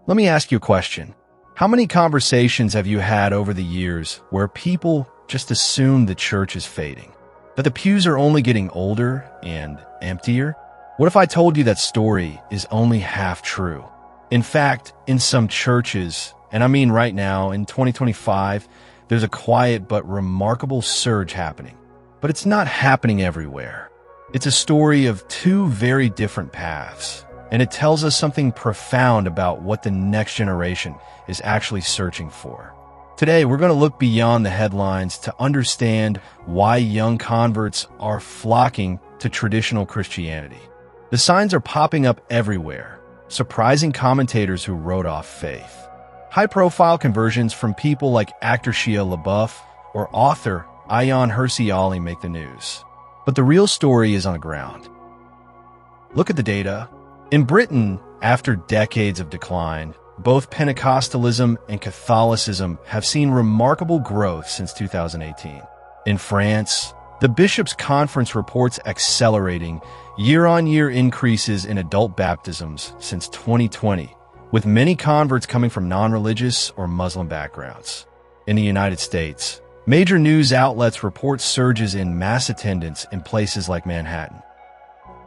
Let me ask you a question. How many conversations have you had over the years where people just assume the church is fading? That the pews are only getting older and emptier? What if I told you that story is only half true? In fact, in some churches, and I mean right now, in 2025, there's a quiet but remarkable surge happening. But it's not happening everywhere. It's a story of two very different paths, and it tells us something profound about what the next generation is actually searching for. Today, we're going to look beyond the headlines to understand why young converts are flocking to traditional Christianity. The signs are popping up everywhere, surprising commentators who wrote off faith. High-profile conversions from people like actor Shia LaBeouf or author Ayaan Hirsi Ali make the news. But the real story is on the ground. Look at the data. In Britain, after decades of decline, both Pentecostalism and Catholicism have seen remarkable growth since 2018. In France, the Bishops' Conference reports accelerating year-on-year increases in adult baptisms since 2020, with many converts coming from non-religious or Muslim backgrounds. In the United States, major news outlets report surges in mass attendance in places like Manhattan.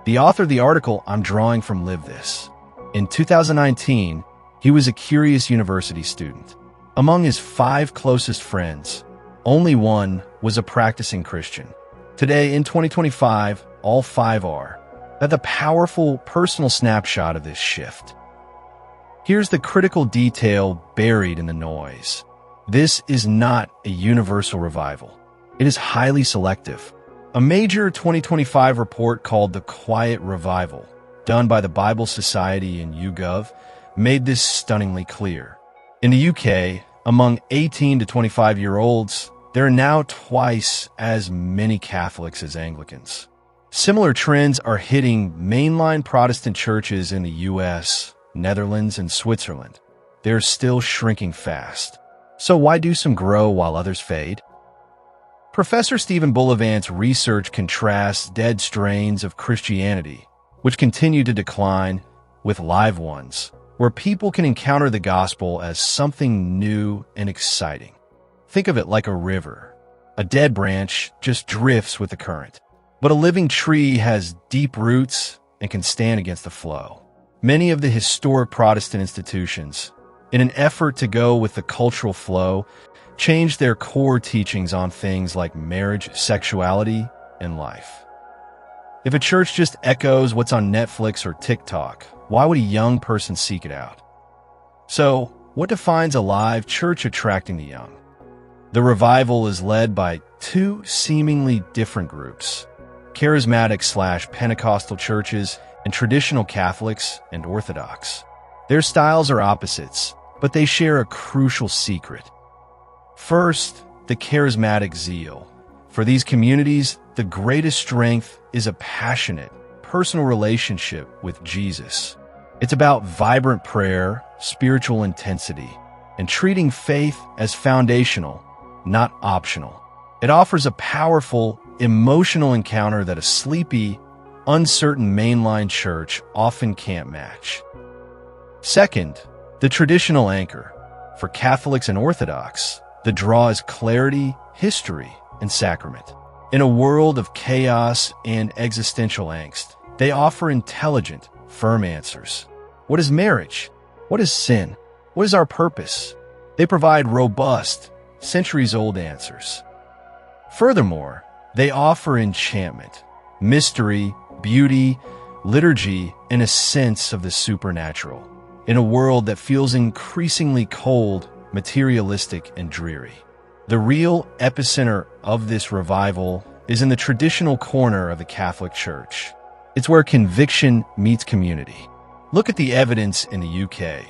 The author of the article I'm drawing from lived this. In 2019, he was a curious university student. Among his 5 closest friends, only one was a practicing Christian. Today, in 2025, all 5 are. That's a powerful personal snapshot of this shift. Here's the critical detail buried in the noise. This is not a universal revival. It is highly selective. A major 2025 report called The Quiet Revival, done by the Bible Society and YouGov, made this stunningly clear. In the UK, among 18 to 25-year-olds, there are now twice as many Catholics as Anglicans. Similar trends are hitting mainline Protestant churches in the US, Netherlands, and Switzerland. They're still shrinking fast. So why do some grow while others fade? Professor Stephen Bullivant's research contrasts dead strains of Christianity, which continue to decline, with live ones, where people can encounter the gospel as something new and exciting. Think of it like a river. A dead branch just drifts with the current, but a living tree has deep roots and can stand against the flow. Many of the historic Protestant institutions, in an effort to go with the cultural flow, changed their core teachings on things like marriage, sexuality, and life. If a church just echoes what's on Netflix or TikTok, why would a young person seek it out? So, what defines a live church attracting the young? The revival is led by 2 seemingly different groups: charismatic/Pentecostal churches and traditional Catholics and Orthodox. Their styles are opposites, but they share a crucial secret. First, the charismatic zeal. For these communities, the greatest strength is a passionate, personal relationship with Jesus. It's about vibrant prayer, spiritual intensity, and treating faith as foundational, not optional. It offers a powerful, emotional encounter that a sleepy, uncertain mainline church often can't match. Second, the traditional anchor. For Catholics and Orthodox, the draw is clarity, history, and sacrament. In a world of chaos and existential angst, they offer intelligent, firm answers. What is marriage? What is sin? What is our purpose? They provide robust, centuries-old answers. Furthermore, they offer enchantment, mystery, beauty, liturgy, and a sense of the supernatural, in a world that feels increasingly cold, materialistic, and dreary. The real epicenter of this revival is in the traditional corner of the Catholic Church. It's where conviction meets community. Look at the evidence in the UK.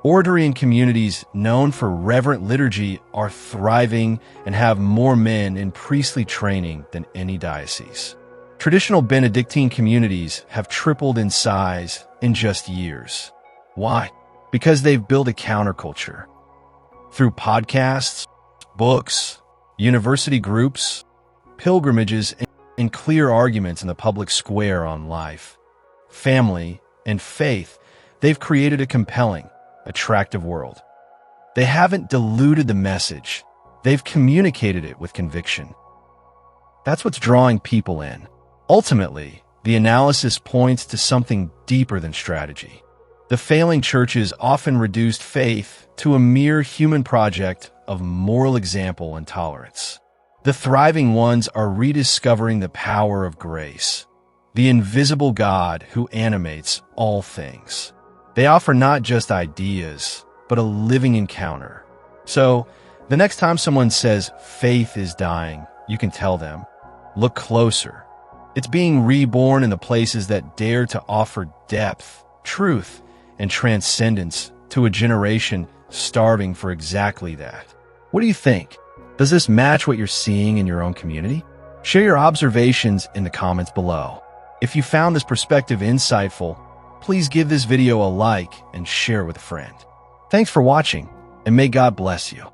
Orderian communities known for reverent liturgy are thriving and have more men in priestly training than any diocese. Traditional Benedictine communities have tripled in size in just years. Why? Because they've built a counterculture. Through podcasts, books, university groups, pilgrimages, and clear arguments in the public square on life, family, and faith, they've created a compelling, attractive world. They haven't diluted the message. They've communicated it with conviction. That's what's drawing people in. Ultimately, the analysis points to something deeper than strategy. The failing churches often reduced faith to a mere human project of moral example and tolerance. The thriving ones are rediscovering the power of grace, the invisible God who animates all things. They offer not just ideas, but a living encounter. So, the next time someone says faith is dying, you can tell them, look closer. It's being reborn in the places that dare to offer depth, truth, and transcendence to a generation starving for exactly that. What do you think? Does this match what you're seeing in your own community? Share your observations in the comments below. If you found this perspective insightful, please give this video a like and share with a friend. Thanks for watching, and may God bless you.